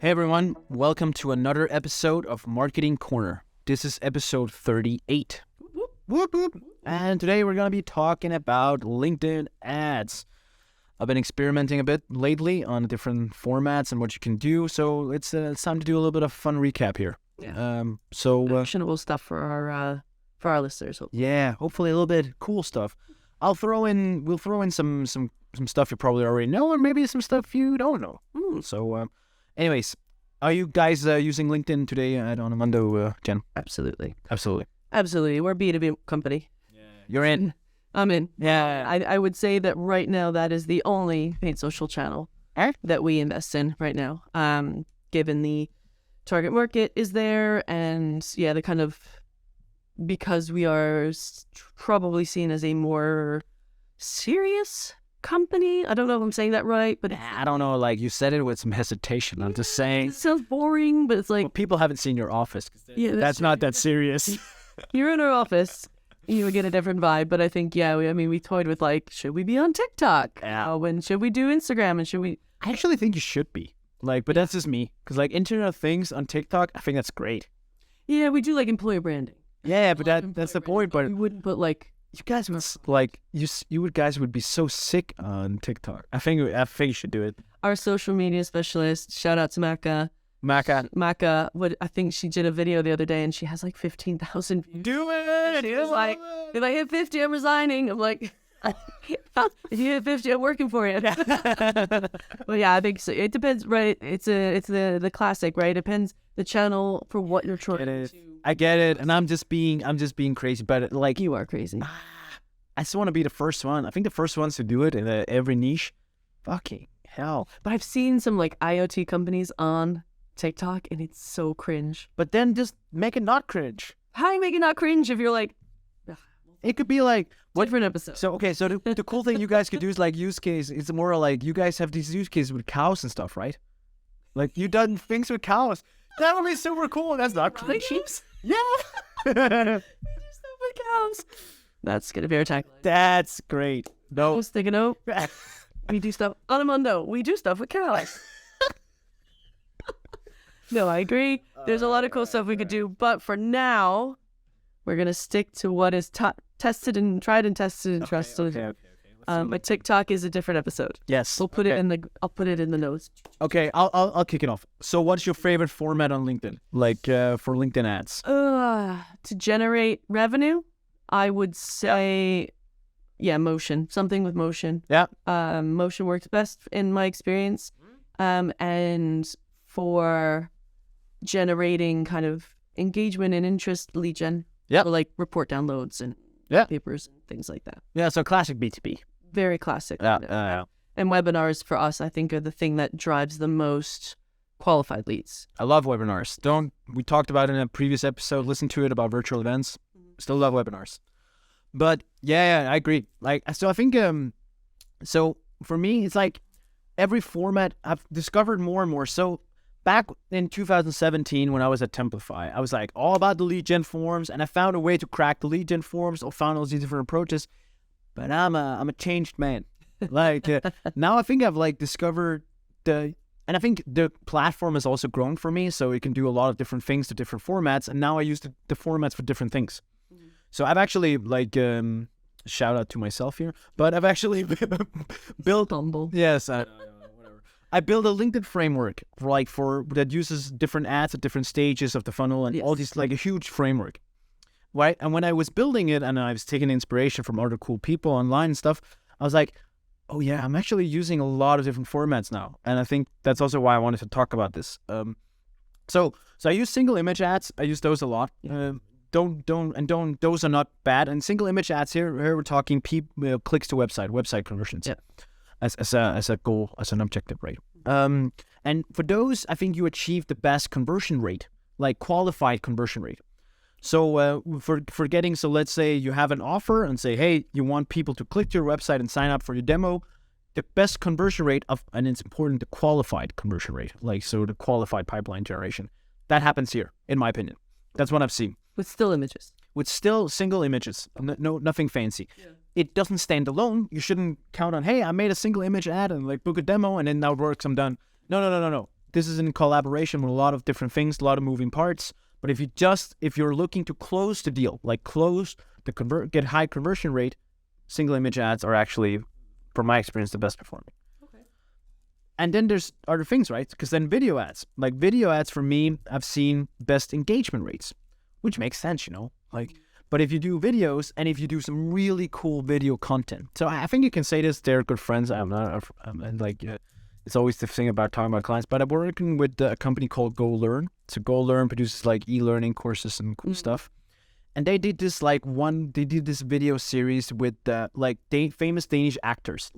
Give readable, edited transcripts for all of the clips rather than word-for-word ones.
Hey everyone, welcome to another episode of Marketing Corner. This is episode 38. Whoop, whoop. And today we're going to be talking about LinkedIn ads. I've been experimenting a bit lately on different formats and what you can do, so it's time to do a little bit of fun recap here. Yeah. Actionable stuff for our listeners. Hopefully. Yeah, hopefully a little bit cool stuff. We'll throw in some stuff you probably already know, or maybe some stuff you don't know. So, anyways, are you guys using LinkedIn today at Onamundo, Jen? Absolutely. Absolutely. We're a B2B company. Yeah. You're in? I'm in. Yeah. I would say that right now that is the only paid social channel that we invest in right now. Given the target market is there, and the kind of, because we are probably seen as a more serious company. I don't know if I'm saying that right, but I don't know. Like, you said it with some hesitation. I'm just saying. It sounds boring, but it's like, well, people haven't seen your office. Yeah, that's not that serious. You're in our office, you would get a different vibe. But I think, we toyed with like, should we be on TikTok? Yeah. When should we do Instagram? And should we? I actually think you should be. Like, but that's just me. Because like Internet of Things on TikTok, I think that's great. Yeah, we do like employer branding. Yeah, but that's the point. But we wouldn't put like. You guys would like you guys would be so sick on TikTok. I think you should do it. Our social media specialist, shout out to Maka. Maka, I think she did a video the other day and she has like 15,000 views. Do it. She was like, if I hit 50, I'm resigning. I'm like, if you hit 50, I'm working for you. But yeah, I think so. It depends, right? It's the classic, right? It depends the channel for what you're trying to. I get it, and I'm just being crazy, but like you are crazy. I just want to be the first one. I think the first ones to do it in every niche. Fucking hell! But I've seen some like IoT companies on TikTok, and it's so cringe. But then just make it not cringe. How do you make it not cringe if you're like? It could be like what different episode. So the cool thing you guys could do is like use case. It's more like you guys have these use cases with cows and stuff, right? Like you done things with cows. That would be super cool. That's not cringe. Sheep. Yeah. We do stuff with cows. That's gonna be our tagline. That's great. No. Stick it out. We do stuff on Onamundo. We do stuff with cows. No, I agree. There's a lot of cool stuff we could do, but for now, we're gonna stick to what is tested and tried and tested and trusted. Okay. But TikTok is a different episode. Yes. We'll put it in I'll put it in the notes. Okay, I'll kick it off. So what's your favorite format on LinkedIn? Like for LinkedIn ads? To generate revenue, I would say motion. Something with motion. Yeah. Motion works best in my experience. And for generating kind of engagement and interest, lead gen. Yeah. So like report downloads and papers and things like that. Yeah, so classic B2B. Very classic. Yeah. And webinars for us, I think, are the thing that drives the most qualified leads. I love webinars. We talked about it in a previous episode. Listen to it about virtual events. Still love webinars. But yeah, I agree. Like, so I think, so for me, it's like every format I've discovered more and more. So back in 2017, when I was at Templify, I was like all about the lead gen forms, and I found a way to crack the lead gen forms. I found all these different approaches, but I'm a changed man. Like now, I think I've like discovered and I think the platform has also grown for me, so it can do a lot of different things to different formats. And now I use the formats for different things. Mm-hmm. So I've actually like shout out to myself here, but I've actually built. Humble. Yes. I built a LinkedIn framework for that uses different ads at different stages of the funnel and all these, like a huge framework, right? And when I was building it and I was taking inspiration from other cool people online and stuff, I was like, oh yeah, I'm actually using a lot of different formats now. And I think that's also why I wanted to talk about this. So I use single image ads. I use those a lot. Those are not bad. And single image ads here we're talking clicks to website conversions. Yeah. As a goal, as an objective, right? And for those, I think you achieve the best conversion rate, like qualified conversion rate. So for getting, so let's say you have an offer and say, hey, you want people to click to your website and sign up for your demo. The best conversion rate and it's important, the qualified conversion rate, like so the qualified pipeline generation, that happens here, in my opinion. That's what I've seen. With still images. With still single images, nothing fancy. Yeah. It doesn't stand alone. You shouldn't count on, hey, I made a single image ad and like book a demo and then now it works, I'm done. No. this is in collaboration with a lot of different things, a lot of moving parts. But if you're looking to close the deal, like get high conversion rate, single image ads are actually, from my experience, the best performing. Okay. And then there's other things, right? Because then video ads for me, I've seen best engagement rates, which makes sense, But if you do videos and if you do some really cool video content, so I think you can say this, they're good friends. It's always the thing about talking about clients, but I'm working with a company called Go Learn. So Go Learn produces like e-learning courses and cool stuff. And they did this video series with famous Danish actors,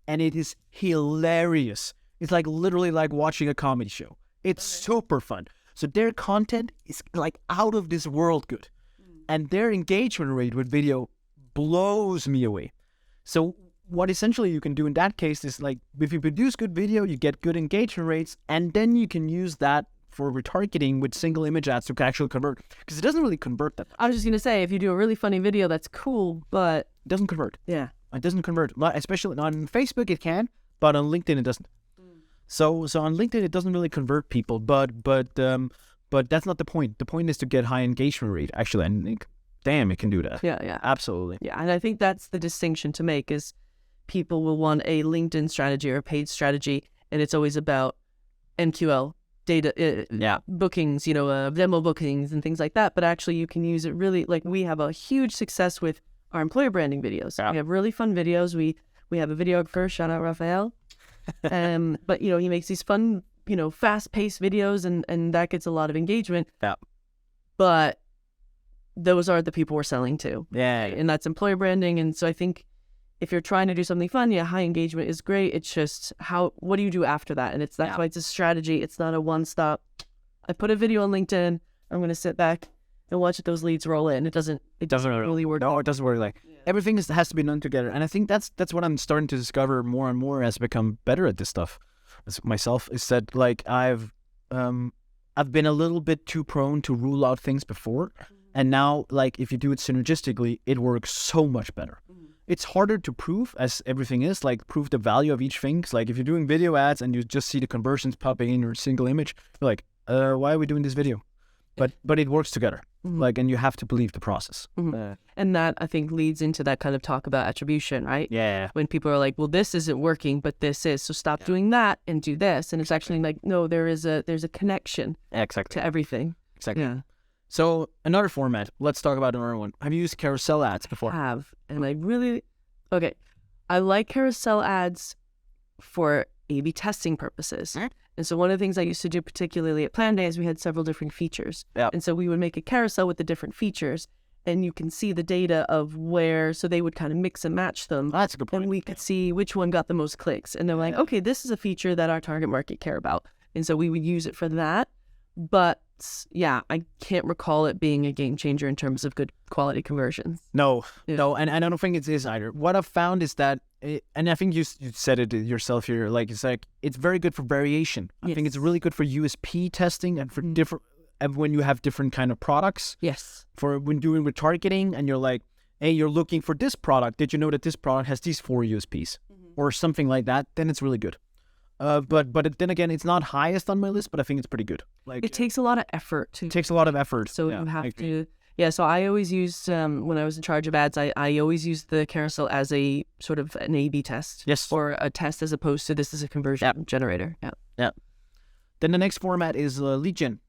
and it is hilarious. It's like literally like watching a comedy show. It's super fun. So their content is like out of this world good. And their engagement rate with video blows me away. So what essentially you can do in that case is like, if you produce good video, you get good engagement rates, and then you can use that for retargeting with single image ads to actually convert. Because it doesn't really convert that much. I was just going to say, if you do a really funny video, that's cool, but... It doesn't convert. Yeah. It doesn't convert. Especially on Facebook it can, but on LinkedIn it doesn't. So on LinkedIn it doesn't really convert people, but that's not the point. The point is to get high engagement rate, actually, and damn, it can do that. Yeah. Absolutely. Yeah, and I think that's the distinction to make is people will want a LinkedIn strategy or a paid strategy, and it's always about MQL, data, bookings, demo bookings and things like that. But actually you can use it really, like we have a huge success with our employer branding videos. Yeah. We have really fun videos. We have a videographer, shout out Raphael. But, he makes these fun, fast-paced videos, and that gets a lot of engagement. Yeah. But those are the people we're selling to. Yeah. And that's employer branding. And so I think if you're trying to do something fun, high engagement is great. It's just what do you do after that? And that's why it's a strategy. It's not a one-stop. I put a video on LinkedIn. I'm going to sit back and watch those leads roll in. It doesn't really work. No, it doesn't work. Everything has to be done together. And I think that's what I'm starting to discover more and more as I become better at this stuff myself, is that I've been a little bit too prone to rule out things before. And now, if you do it synergistically, it works so much better. It's harder to prove, as everything is, prove the value of each thing. Because, if you're doing video ads and you just see the conversions popping in your single image, you're like, why are we doing this video? But it works together. And you have to believe the process. And that, I think, leads into that kind of talk about attribution, right? Yeah. When people are like, well, this isn't working, but this is. So stop doing that and do this. And it's actually like, no, there's a connection to everything. Exactly. Yeah. So another format. Let's talk about another one. Have you used carousel ads before? I have. And I like carousel ads for A/B testing purposes. And so one of the things I used to do, particularly at Plan Day, is we had several different features. Yeah. And so we would make a carousel with the different features, and you can see the data of so they would kind of mix and match them. That's a good point. And we could see which one got the most clicks. And they're like, okay, this is a feature that our target market care about. And so we would use it for that. But I can't recall it being a game changer in terms of good quality conversions. No, and I don't think it is either. What I've found is that, and I think you said it yourself here, it's very good for variation. I think it's really good for USP testing and for different, and when you have different kind of products. Yes. For when doing retargeting and you're like, hey, you're looking for this product. Did you know that this product has these 4 USPs or something like that? Then it's really good. But then again, it's not highest on my list, but I think it's pretty good. It takes a lot of effort It takes a lot of effort. So you have to. Yeah. So I always used when I was in charge of ads, I always used the carousel as a sort of an A/B test. Yes. Or a test as opposed to this is a conversion generator. Yeah. Yeah. Then the next format is lead gen.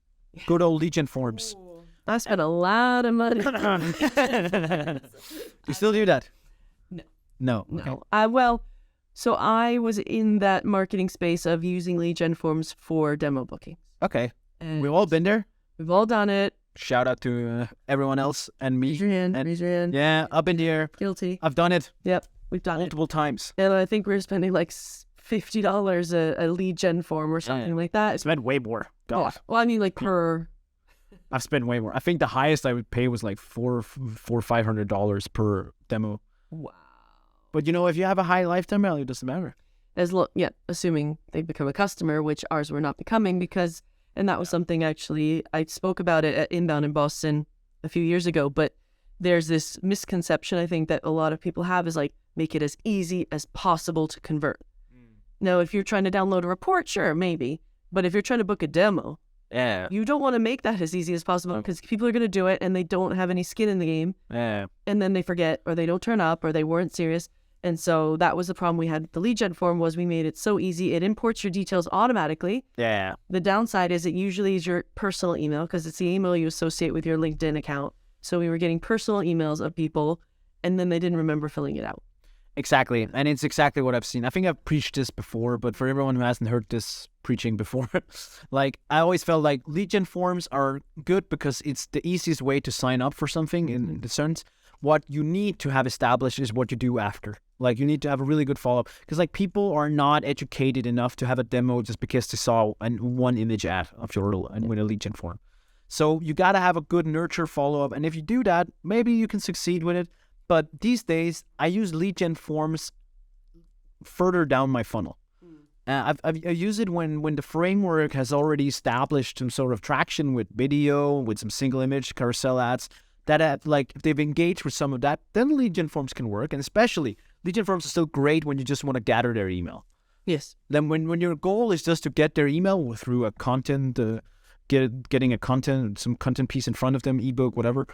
Good old lead gen forms. I spent a lot of money. You still do that? No. Okay. So I was in that marketing space of using lead gen forms for demo booking. Okay. And we've all been there. We've all done it. Shout out to everyone else and me. Raise your hand. Yeah, I've been there. Guilty. I've done it. Yep, we've done multiple times. And I think we're spending $50 a lead gen form or something like that. I spent way more. God. Yeah. Well, I mean, per. I've spent way more. I think the highest I would pay was $500 per demo. Wow. But if you have a high lifetime value, it doesn't matter. Assuming they become a customer, which ours were not becoming and that was something actually, I spoke about it at Inbound in Boston a few years ago, but there's this misconception I think that a lot of people have is make it as easy as possible to convert. Now, if you're trying to download a report, sure, maybe. But if you're trying to book a demo, Yeah. you don't want to make that as easy as possible because people are going to do it and they don't have any skin in the game. Yeah. And then they forget or they don't turn up or they weren't serious. And so that was the problem we had with the lead gen form was we made it so easy. It imports your details automatically. Yeah. The downside is it usually is your personal email because it's the email you associate with your LinkedIn account. So we were getting personal emails of people and then they didn't remember filling it out. Exactly. And it's exactly what I've seen. I think I've preached this before, but for everyone who hasn't heard this preaching before, like I always felt like lead gen forms are good because it's the easiest way to sign up for something in the sense. What you need to have established is what you do after. Like you need to have a really good follow-up because like people are not educated enough to have a demo just because they saw one image ad of your with a lead gen form. So you got to have a good nurture follow-up. And if you do that, maybe you can succeed with it. But these days, I use lead gen forms further down my funnel. I use it when the framework has already established some sort of traction with video, with some single image carousel ads. That if they've engaged with some of that, then lead gen forms can work. And especially, lead gen forms are still great when you just want to gather their email. Yes. Then when your goal is just to get their email through a content, getting some content piece in front of them, ebook, whatever,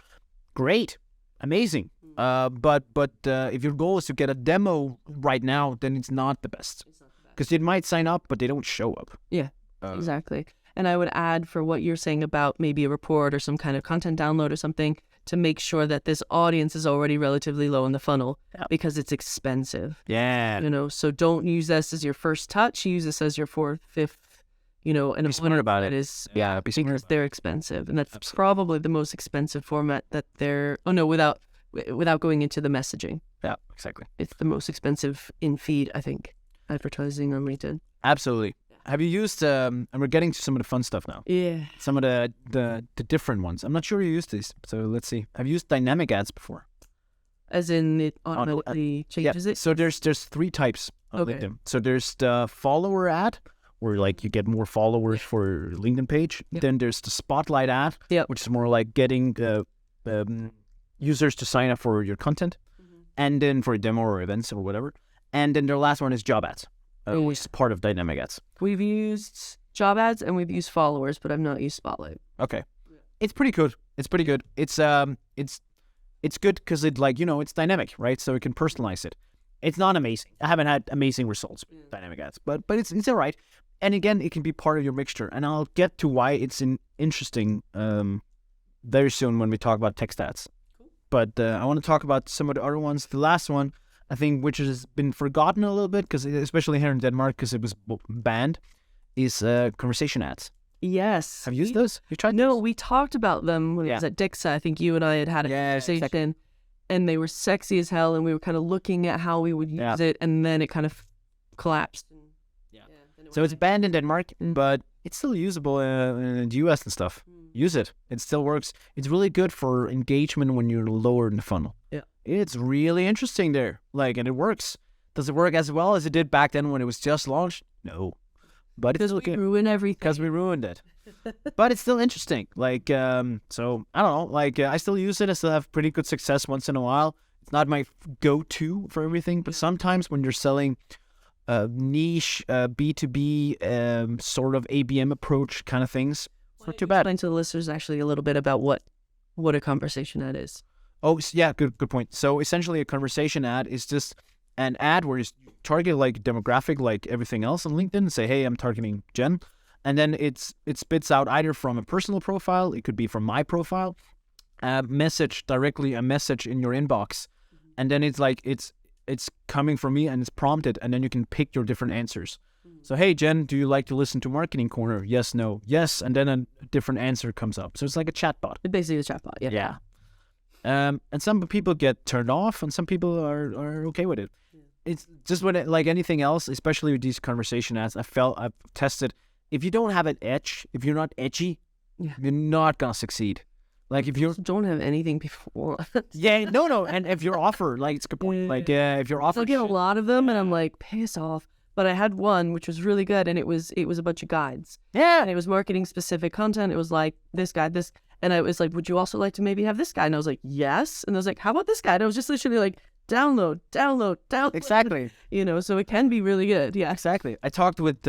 great, amazing. But if your goal is to get a demo right now, then it's not the best. Because they might sign up, but they don't show up. Yeah, exactly. And I would add for what you're saying about maybe a report or some kind of content download or something to make sure that this audience is already relatively low in the funnel because it's expensive. Yeah. So don't use this as your first touch. Use this as your fourth, fifth, and be smart about it. Is, be smart because they're expensive. And that's probably the most expensive format that they're, without going into the messaging. Yeah, exactly. It's the most expensive in feed, I think, advertising on LinkedIn. Absolutely. Have you used, and we're getting to some of the fun stuff now. Yeah. Some of the different ones. I'm not sure you used these, so let's see. Have you used dynamic ads before? As in it automatically changes it? So there's 3 types of LinkedIn. So there's the follower ad, where like you get more followers for your LinkedIn page. Yep. Then there's the spotlight ad, which is more like getting users to sign up for your content, and then for a demo or events or whatever. And then the last one is job ads. Which is part of dynamic ads. We've used job ads and we've used followers, but I've not used Spotlight. Okay, it's pretty good. It's pretty good. It's good because it's dynamic, right? So we can personalize it. It's not amazing. I haven't had amazing results with dynamic ads, but it's all right. And again, it can be part of your mixture. And I'll get to why it's interesting very soon when we talk about text ads. Cool. But I want to talk about some of the other ones. The last one, I think, which has been forgotten a little bit, because especially here in Denmark, because it was banned, is conversation ads. Yes. Have you used those? You tried? No, we talked about them when it was at Dixa. I think you and I had a conversation, and they were sexy as hell, and we were kind of looking at how we would use it, and then it kind of collapsed. So it's banned in Denmark, but it's still usable in the US and stuff. Use it. It still works. It's really good for engagement when you're lower in the funnel. Yeah. It's really interesting there. And it works. Does it work as well as it did back then when it was just launched? No. But it's okay. Ruin everything. Because we ruined it. But it's still interesting. So I don't know. I still use it. I still have pretty good success once in a while. It's not my go-to for everything, but sometimes when you're selling niche B2B sort of ABM approach kind of things, it's not too bad. Explain to the listeners actually a little bit about what a conversation ad is. Oh, yeah, good point. So essentially a conversation ad is just an ad where you target demographic like everything else on LinkedIn and say, hey, I'm targeting Jen. And then it spits out either from a personal profile, it could be from my profile, a message in your inbox. And then it's coming from me and it's prompted, and then you can pick your different answers. So, hey, Jen, do you like to listen to Marketing Corner? Yes, no, yes. And then a different answer comes up. So it's like a chatbot. It's basically a chatbot, yeah. Yeah. And some people get turned off and some people are okay with it. Yeah. It's just like anything else, especially with these conversation ads, I've tested. If you don't have an edge, if you're not edgy, you're not going to succeed. If you don't have anything before. no. And if your offer, it's a good point. If your offer. I get a lot of them and I'm like, piss off. But I had one which was really good, and it was a bunch of guides. Yeah. And it was marketing specific content. It was like this guide, this. And I was like, would you also like to maybe have this guy? And I was like, yes. And I was like, how about this guy? And I was just literally download. Exactly. So it can be really good. Yeah. Exactly. I talked with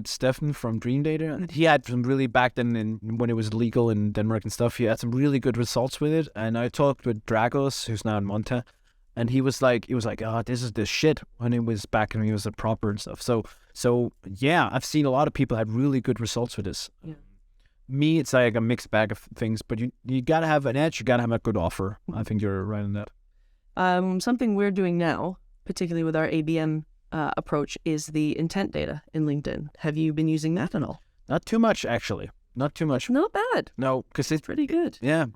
Stefan from Dream Data, and he had some really back then when it was legal in Denmark and stuff. He had some really good results with it. And I talked with Dragos, who's now in Monta, and he was like, oh, this is the shit when it was back when he was a proper and stuff. So yeah, I've seen a lot of people had really good results with this. Yeah. Me, it's like a mixed bag of things, but you gotta have an edge. You gotta have a good offer. I think you're right on that. Something we're doing now, particularly with our ABM approach, is the intent data in LinkedIn. Have you been using that at all? Not too much, actually. Not too much. Not bad. No, because it's Pretty good. Yeah.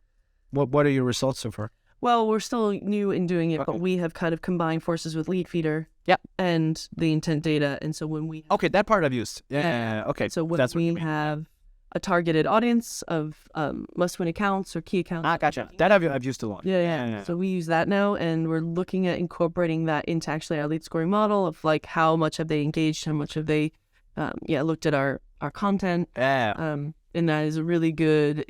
What are your results so far? Well, we're still new in doing it, Okay. but we have kind of combined forces with Lead Feeder. Yep. And the intent data. And so when we... Okay, that part I've used. Yeah. Okay. So when That's what you we mean. have a targeted audience of must-win accounts or key accounts. Gotcha. That I've used a lot. Yeah. So we use that now, and we're looking at incorporating that into actually our lead scoring model of like how much have they engaged, how much have they, looked at our content. Yeah. And that is a really good.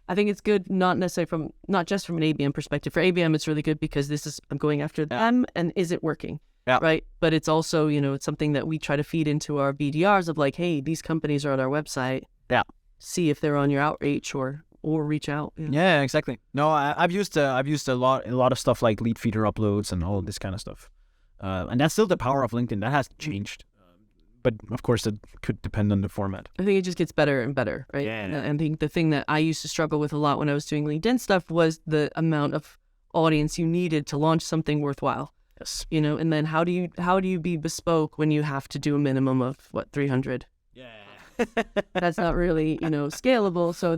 I think it's good not just from an ABM perspective. For ABM, it's really good because I'm going after them, and is it working? Yeah. Right. But it's also it's something that we try to feed into our BDRs of like, hey, these companies are on our website. Yeah. See if they're on your outreach or reach out. Yeah, exactly. No, I've used a lot of stuff like lead feeder uploads and all this kind of stuff, and that's still the power of LinkedIn. That hasn't changed, but of course it could depend on the format. I think it just gets better and better, right? Yeah. And I think the thing that I used to struggle with a lot when I was doing LinkedIn stuff was the amount of audience you needed to launch something worthwhile. Yes. And then how do you be bespoke when you have to do a minimum of 300? Yeah. That's not really scalable. So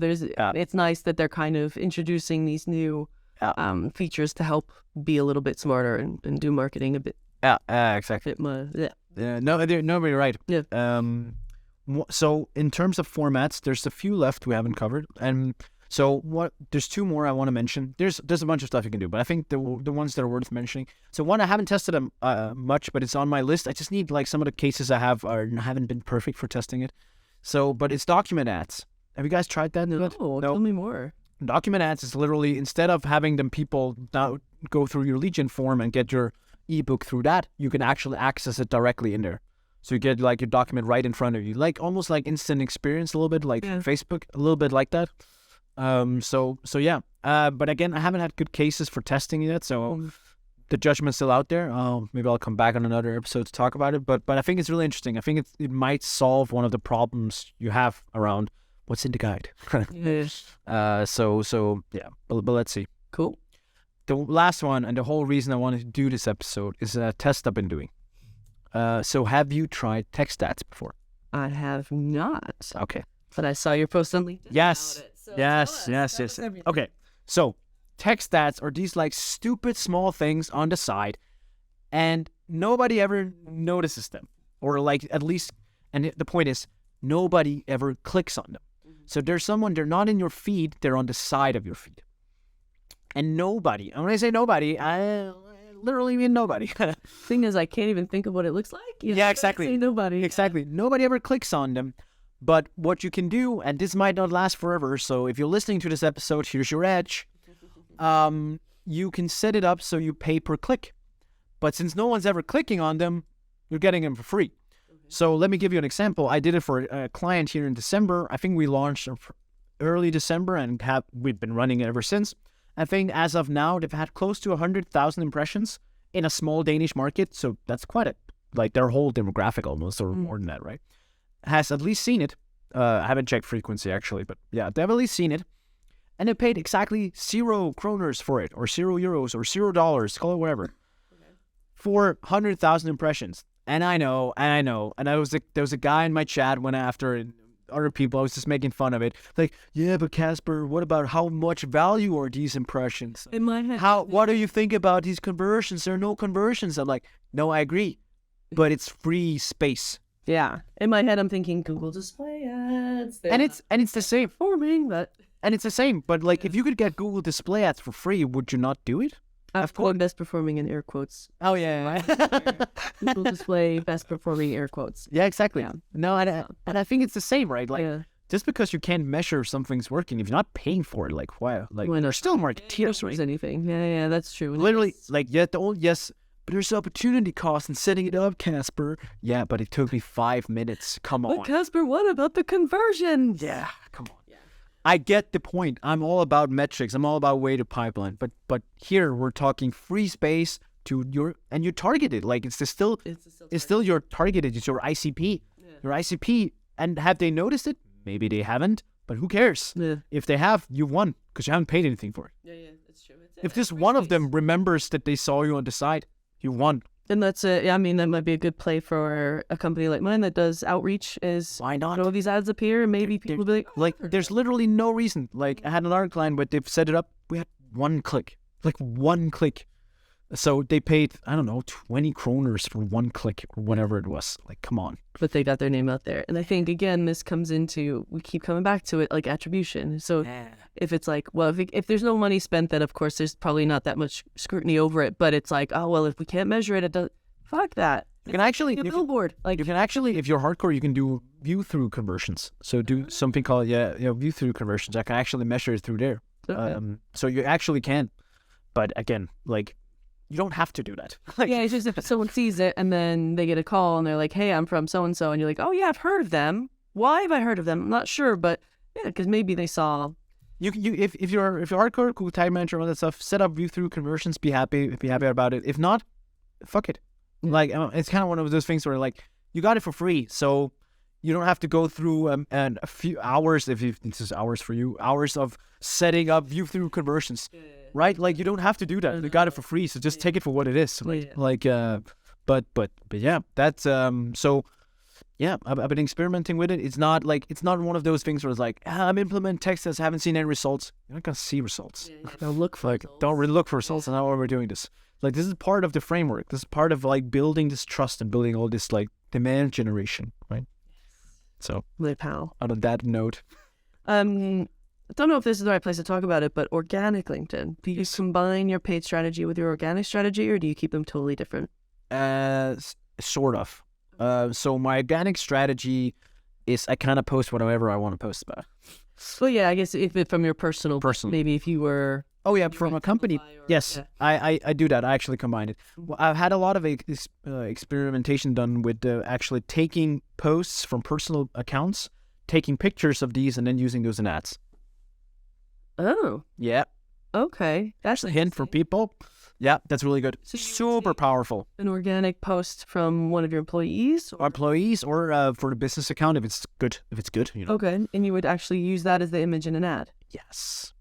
it's nice that they're kind of introducing these new features to help be a little bit smarter and do marketing a bit. Exactly. Yeah. No, you're right. Yeah. So in terms of formats, there's a few left we haven't covered, and so there's two more I want to mention. There's a bunch of stuff you can do, but I think the ones that are worth mentioning. So one, I haven't tested them much, but it's on my list. I just need like some of the cases I have haven't been perfect for testing it. So, but it's document ads. Have you guys tried that? No, tell me more. Document ads is literally, instead of having them people now go through your lead gen form and get your ebook through that, you can actually access it directly in there. So you get like your document right in front of you, like almost like instant experience, a little bit like Facebook, a little bit like that. So yeah. But again, I haven't had good cases for testing yet, so the judgment's still out there. Maybe I'll come back on another episode to talk about it. But I think it's really interesting. I think it might solve one of the problems you have around what's in the guide. So yeah. But let's see. Cool. The last one, and the whole reason I wanted to do this episode, is a test I've been doing. So have you tried text stats before? I have not. Okay. But I saw your post on LinkedIn. Yes. About it, so Yes. Okay. So text stats are these like stupid small things on the side, and nobody ever notices them, or like at least, and the point is, nobody ever clicks on them. So they're not in your feed, they're on the side of your feed. And nobody, and when I say nobody, I literally mean nobody. Thing is, I can't even think of what it looks like. Yeah, exactly. Say nobody. Exactly. Nobody ever clicks on them. But what you can do, and this might not last forever, so if you're listening to this episode, here's your edge. You can set it up so you pay per click. But since no one's ever clicking on them, you're getting them for free. So let me give you an example. I did it for a client here in December. I think we launched early December and we've been running it ever since. I think as of now, they've had close to 100,000 impressions in a small Danish market. So that's quite like their whole demographic almost, or more than that, right? Has at least seen it. I haven't checked frequency actually, but yeah, they've at least seen it. And they paid exactly 0 kroners for it, or 0 euros, or $0, call it whatever, for 100,000 impressions. And I know. And there was a guy in my chat went after, and other people, I was just making fun of it. Like, yeah, but Casper, what about how much value are these impressions? In my head. What do you think about these conversions? There are no conversions. I'm like, no, I agree, but it's free space. Yeah. In my head, I'm thinking Google Display Ads. And it's the same. Forming, but... And it's the same. But like, if you could get Google Display Ads for free, would you not do it? Of course. Best performing in air quotes. Oh, yeah. Google Display, best performing air quotes. Yeah, exactly. Yeah. No, and I think it's the same, right? Like, just because you can't measure something's working, if you're not paying for it, like why? Like Why not? they're still marketeers, right? Anything. Yeah, that's true. Literally, like yes, but there's opportunity cost in setting it up, Casper. Yeah, but it took me 5 minutes. Come on. But Casper, what about the conversions? Yeah, come on. Yeah. I get the point. I'm all about metrics. I'm all about way to pipeline. But here we're talking free space to and you target it. Like it's still your targeted. It's your ICP. Yeah. Your ICP. And have they noticed it? Maybe they haven't. But who cares? Yeah. If they have, you won because you haven't paid anything for it. Yeah, that's true. If just one of them remembers that they saw you on the side, you won. And that's it. I mean, that might be a good play for a company like mine that does outreach. Is why not? All these ads appear, and maybe people will be like, there's literally no reason. Like, I had another client, but they've set it up. We had one click. So they paid, I don't know, 20 kroners for 1 click or whatever it was. Like, come on. But they got their name out there. And I think, again, this comes into, we keep coming back to it, like attribution. So if it's like, well, if there's no money spent, then of course there's probably not that much scrutiny over it. But it's like, oh, well, if we can't measure it, it does, fuck that. You can actually, billboard. Like, you can actually, if you're hardcore, you can do view-through conversions. So do something called, view-through conversions. I can actually measure it through there. Okay. So you actually can. But again, like, you don't have to do that. Yeah, it's just if someone sees it and then they get a call and they're like, hey, I'm from so-and-so. And you're like, oh, yeah, I've heard of them. Why have I heard of them? I'm not sure, but yeah, because maybe they saw. If you're hardcore, Google Tag Manager, all that stuff, set up view-through conversions, be happy about it. If not, fuck it. Like, it's kind of one of those things where, like, you got it for free, so you don't have to go through and a few hours, this is hours for you, hours of setting up view-through conversions. Right, like you don't have to do that. You got it for free, so just take it for what it is. But yeah, that's so yeah. I've been experimenting with it. It's not one of those things where it's like I'm implementing text, haven't seen any results. You're not gonna see results. Don't look for results. Don't really look for results. And how are we doing this? Like this is part of the framework. This is part of like building this trust and building all this like demand generation, right? So, my pal. On that note, I don't know if this is the right place to talk about it, but organic LinkedIn. Do you combine your paid strategy with your organic strategy, or do you keep them totally different? Sort of. So my organic strategy is I kind of post whatever I want to post about. Well, yeah, I guess if from your personal, maybe if you were. Oh yeah, from a company. Yes, yeah. I do that. I actually combine it. Well, I've had a lot of experimentation done with actually taking posts from personal accounts, taking pictures of these, and then using those in ads. Oh. Yeah. Okay. That's a hint for people. Yeah, that's really good. So super powerful. An organic post from one of your employees? Or for the business account if it's good. You know. Okay. And you would actually use that as the image in an ad? Yes.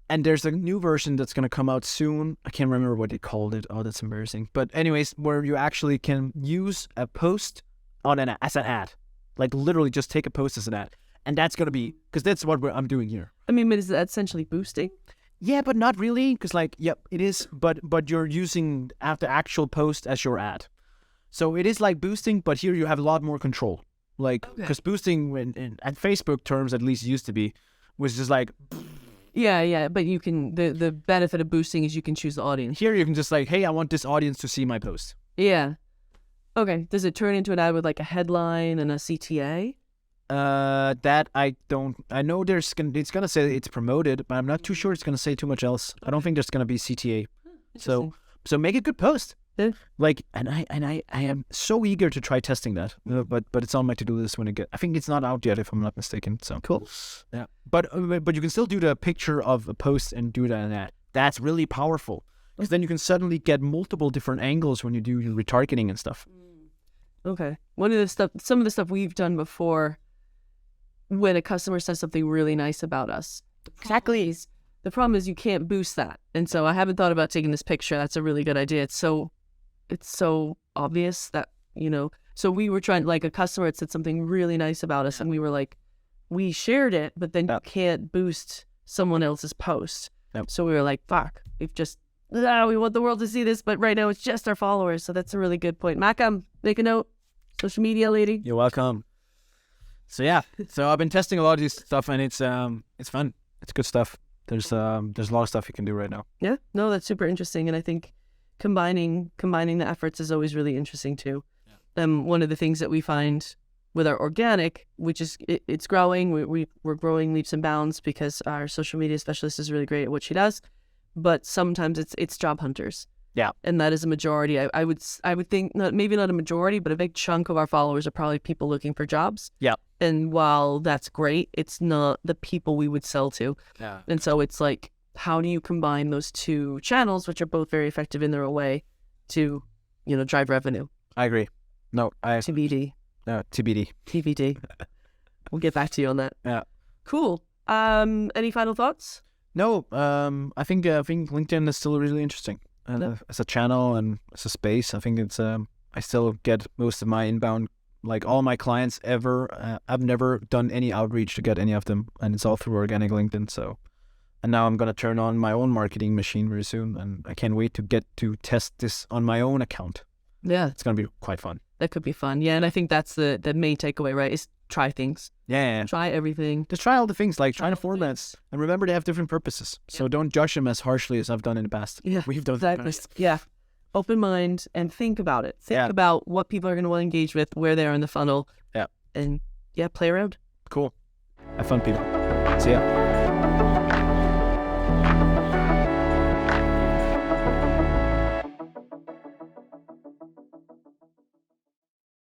And there's a new version that's going to come out soon. I can't remember what they called it. Oh, that's embarrassing. But anyways, where you actually can use a post as an ad. Like literally just take a post as an ad. And that's going to be, because that's what I'm doing here. I mean, but is that essentially boosting? Yeah, but not really, because like, yep, it is, but you're using the actual post as your ad. So it is like boosting, but here you have a lot more control. Like, because boosting, at Facebook terms at least used to be, was just like... Yeah, but you can, the benefit of boosting is you can choose the audience. Here you can just like, hey, I want this audience to see my post. Yeah. Okay, does it turn into an ad with like a headline and a CTA? That I don't. I know it's gonna say it's promoted, but I'm not too sure it's gonna say too much else. I don't think there's gonna be CTA. So make a good post. Yeah. Like, and I am so eager to try testing that. But it's on my to do list when I think it's not out yet if I'm not mistaken. So cool. Yeah. But you can still do the picture of a post and do that and that. That's really powerful because then you can suddenly get multiple different angles when you do your retargeting and stuff. Okay. Some of the stuff we've done before. When a customer says something really nice about us. Exactly. The problem is you can't boost that. And so I haven't thought about taking this picture. That's a really good idea. It's so obvious that, so we were trying, like a customer had said something really nice about us and we were like, we shared it, but then you can't boost someone else's post. Yep. So we were like, fuck, we want the world to see this, but right now it's just our followers. So that's a really good point. Macam, make a note. Social media lady. You're welcome. So yeah, I've been testing a lot of this stuff, and it's fun. It's good stuff. There's a lot of stuff you can do right now. Yeah, no, that's super interesting, and I think combining the efforts is always really interesting too. Yeah. One of the things that we find with our organic, which is it's growing. We're growing leaps and bounds because our social media specialist is really great at what she does. But sometimes it's job hunters. Yeah. And that is a majority. I would think maybe not a majority, but a big chunk of our followers are probably people looking for jobs. Yeah. And while that's great, it's not the people we would sell to. Yeah. And so it's like, how do you combine those two channels, which are both very effective in their own way, to, drive revenue? I agree. No, TBD. TBD. TBD. We'll get back to you on that. Yeah. Cool. Any final thoughts? No, I think LinkedIn is still really interesting as a channel and as a space. I think it's I still get most of my inbound, like all my clients ever. I've never done any outreach to get any of them, and it's all through organic LinkedIn. So, and now I'm gonna turn on my own marketing machine very soon, and I can't wait to get to test this on my own account. Yeah, it's gonna be quite fun. That could be fun. Yeah, and I think that's the main takeaway, right? Is try things. Yeah. Try everything. Just try all the things, like try the formats. And remember, they have different purposes. So don't judge them as harshly as I've done in the past. Yeah, We've done exactly. Yeah. Open mind and think about it. Think about what people are going to want to engage with, where they are in the funnel. Yeah. And play around. Cool. Have fun, people. See ya.